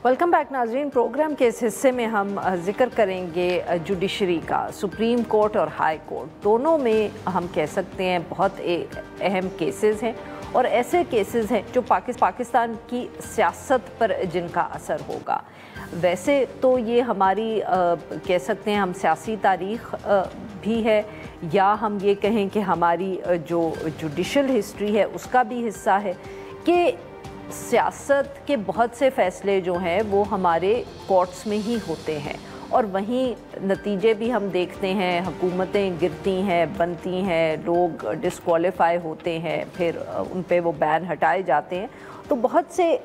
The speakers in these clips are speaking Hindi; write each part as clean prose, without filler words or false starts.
वेलकम बैक नाजरीन। प्रोग्राम के इस हिस्से में हम जिक्र करेंगे जुडिशरी का। सुप्रीम कोर्ट और हाई कोर्ट दोनों में हम कह सकते हैं बहुत अहम केसेस हैं और ऐसे केसेस हैं जो पाकिस्तान की सियासत पर जिनका असर होगा। वैसे तो ये हमारी कह सकते हैं हम सियासी तारीख़ भी है या हम ये कहें कि हमारी जो जुडिशल हिस्ट्री है उसका भी हिस्सा है कि सियासत के बहुत से फ़ैसले जो हैं वो हमारे कोर्ट्स में ही होते हैं और वहीं नतीजे भी हम देखते हैं। हुकूमतें गिरती हैं, बनती हैं, लोग डिस्क्वालीफाई होते हैं, फिर उन पे वो बैन हटाए जाते हैं। तो बहुत से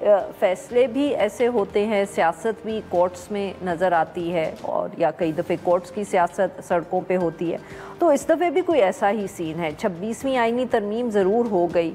फ़ैसले भी ऐसे होते हैं, सियासत भी कोर्ट्स में नज़र आती है और या कई दफ़े कोर्ट्स की सियासत सड़कों पे होती है। तो इस दफ़े भी कोई ऐसा ही सीन है। 26वीं आईनी तरमीम ज़रूर हो गई,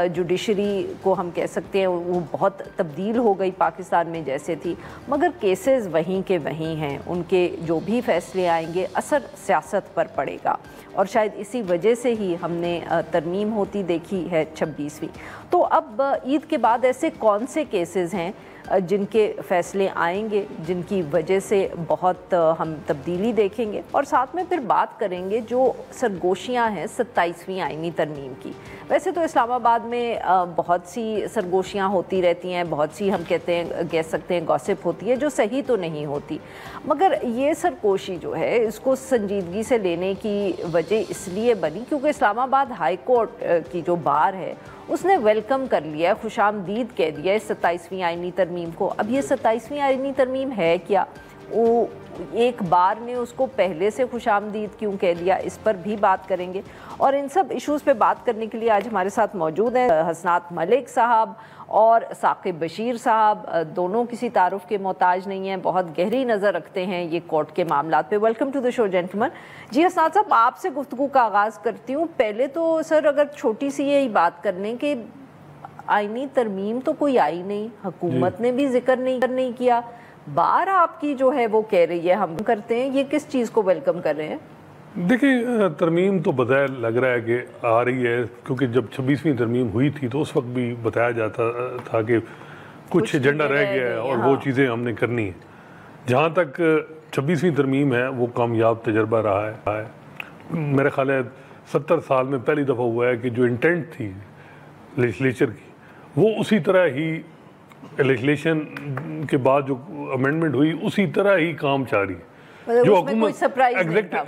जुडिशरी को हम कह सकते हैं वो बहुत तब्दील हो गई पाकिस्तान में जैसे थी, मगर केसेस वहीं के वहीं हैं। उनके जो भी फ़ैसले आएंगे असर सियासत पर पड़ेगा और शायद इसी वजह से ही हमने तरमीम होती देखी है 26वीं। तो अब ईद के बाद ऐसे कौन से केसेस हैं जिनके फ़ैसले आएंगे जिनकी वजह से बहुत हम तब्दीली देखेंगे और साथ में फिर बात करेंगे जो सरगोशियां हैं 27वीं आईनी तरमीम की। वैसे तो इस्लामाबाद में बहुत सी सरगोशियां होती रहती हैं, बहुत सी हम कह सकते हैं गॉसिप होती है जो सही तो नहीं होती, मगर ये सरगोशी जो है इसको संजीदगी से लेने की वजह इसलिए बनी क्योंकि इस्लामाबाद हाई कोर्ट की जो बार है उसने वेलकम कर लिया, खुशामदीद कह दिया इस 27वीं आईनी तरमीम को। अब ये 27वीं आईनी तरमीम है क्या, वो एक बार ने उसको पहले से खुशामदीद क्यों कह दिया, इस पर भी बात करेंगे। और इन सब इश्यूज़ पे बात करने के लिए आज हमारे साथ मौजूद हैं हसनात मलिक साहब और साकिब बशीर साहब। दोनों किसी तारुफ के मोहताज नहीं हैं, बहुत गहरी नज़र रखते हैं ये कोर्ट के मामलात पे। Welcome to the show gentleman. जी हसनात साहब, आपसे गुफ्तगू का आगाज़ करती हूँ। पहले तो सर अगर छोटी सी यही बात कर लें कि आईनी तरमीम तो कोई आई नहीं, हुकूमत ने भी जिक्र नहीं किया, बार आपकी जो है वो कह रही है हम करते हैं, ये किस चीज़ को वेलकम कर रहे हैं? देखिए, तरमीम तो बताया लग रहा है कि आ रही है, क्योंकि जब 26वीं तरमीम हुई थी तो उस वक्त भी बताया जाता था कि कुछ एजेंडा रह गया है और वो चीज़ें हमने करनी है। जहाँ तक 26वीं तरमीम है वो कामयाब तजर्बा रहा है। मेरा ख्याल है 70 साल में पहली दफ़ा हुआ है कि जो इंटेंट थी लेजिस्लेचर की वो उसी तरह ही लेजिस्लेशन के बाद जो अमेंडमेंट हुई उसी तरह ही काम चाह रही है। जो हुकूमत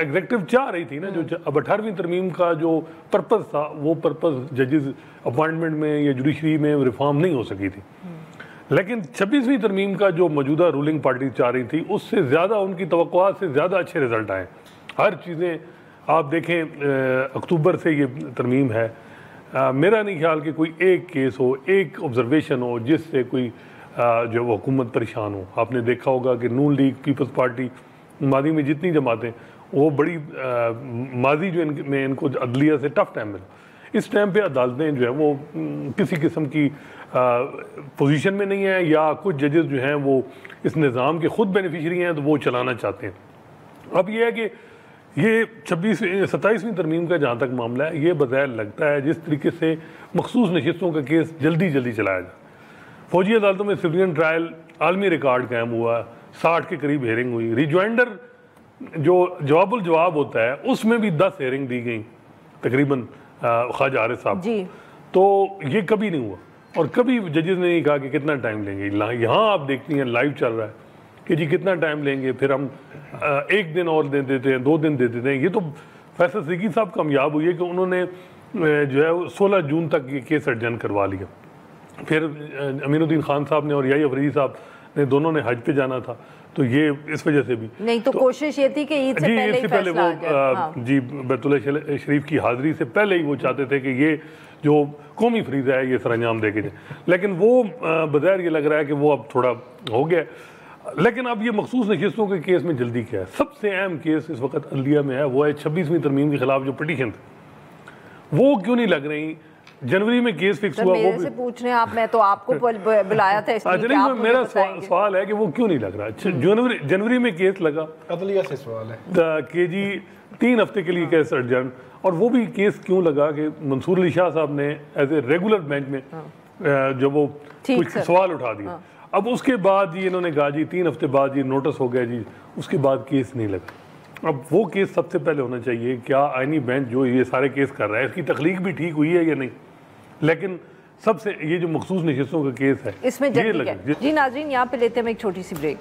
एग्जेक्टिव चाह रही थी ना, जो अब 18वीं तरमीम का जो पर्पस था वो पर्पस जजेस अपॉइंटमेंट में या जुडिशरी में रिफॉर्म नहीं हो सकी थी। लेकिन 26वीं तरमीम का जो मौजूदा रूलिंग पार्टी चाह रही थी उससे ज़्यादा, उनकी तवक्कुआत से ज़्यादा अच्छे रिजल्ट आए। हर चीज़ें आप देखें, अक्टूबर से ये तरमीम है। मेरा नहीं ख्याल कि कोई एक केस हो, एक ऑब्जर्वेशन हो जिससे कोई जो हुकूमत परेशान हो। आपने देखा होगा कि नून लीग, पीपल्स पार्टी, माजी में जितनी जमातें वो बड़ी माजी जो में इनको अदलिया से टफ टाइम मिला। इस टाइम पे अदालतें जो है वो किसी किस्म की पोजीशन में नहीं है या कुछ जजेस जो हैं वो इस निज़ाम के ख़ुद बेनिफिशरी हैं तो वो चलाना चाहते हैं। अब ये है कि ये 27वीं तरमीम का जहाँ तक मामला है, ये बज़ाहिर लगता है जिस तरीके से मखसूस नशिस्तों का केस जल्दी चलाया जाए। फौजी अदालतों में सिविलियन ट्रायल आलमी रिकॉर्ड कायम हुआ, 60 के करीब हेयरिंग हुई। रिजॉइंडर जो जवाबुल जवाब होता है उसमें भी 10 हेयरिंग दी गई तकरीबन ख्वाजा आरिफ साहब। तो ये कभी नहीं हुआ और कभी जजेस ने नहीं कहा कि कितना टाइम लेंगे। यहाँ आप देखती हैं लाइव चल रहा है कि जी कितना टाइम लेंगे, फिर हम एक दिन और दे देते हैं, 2 दिन दे देते हैं। ये तो फैसल सिद्दीकी साहब कामयाब हुई है कि उन्होंने जो है 16 जून तक ये केस एडजन करवा लिया। फिर अमीनुद्दीन खान साहब ने और याही अफरीदी साहब ने दोनों ने हज पे जाना था, तो ये इस वजह से भी नहीं तो कोशिश ये थी कि ईद से पहले वो जी बैतुल्लाह शरीफ की हाज़िरी से पहले ही वो चाहते थे कि ये जो कौमी फरीज़ा है ये सरअंजाम दे के जाए। लेकिन वो बज़ाहिर ये लग रहा है कि वो अब थोड़ा हो गया। लेकिन अब ये मखसूस नशिस्तों के केस में जल्दी क्या है, सबसे अहम केस इस वक्त अदलिया में है वो है 26वीं तरमीम के खिलाफ जो पिटीशन थी वो क्यों नहीं लग रही। जनवरी में केस फिक्स हुआ, वो से पूछ रहे हैं आप, मैं तो आपको बुलाया था इसलिए आप मेरा सवाल है कि वो क्यों नहीं लग रहा। जनवरी में केस लगा, अदलिया से सवाल है कि जी 3 हफ्ते के लिए केस एडजर्न, और वो भी केस क्यों लगा कि मंसूर अली शाह साहब ने एज ए रेगुलर बेंच में जब वो कुछ सवाल उठा दिए। अब उसके बाद जी इन्होंने कहा जी 3 हफ्ते बाद जी नोटिस हो गया जी, उसके बाद केस नहीं लगा। अब वो केस सबसे पहले होना चाहिए, क्या आईनी बेंच जो ये सारे केस कर रहा है इसकी तख्लीक भी ठीक हुई है या नहीं। लेकिन सबसे ये जो मखसूस नशिस्तों का केस है इसमें जी नाज़रीन यहाँ पे लेते हैं हम एक छोटी सी ब्रेक।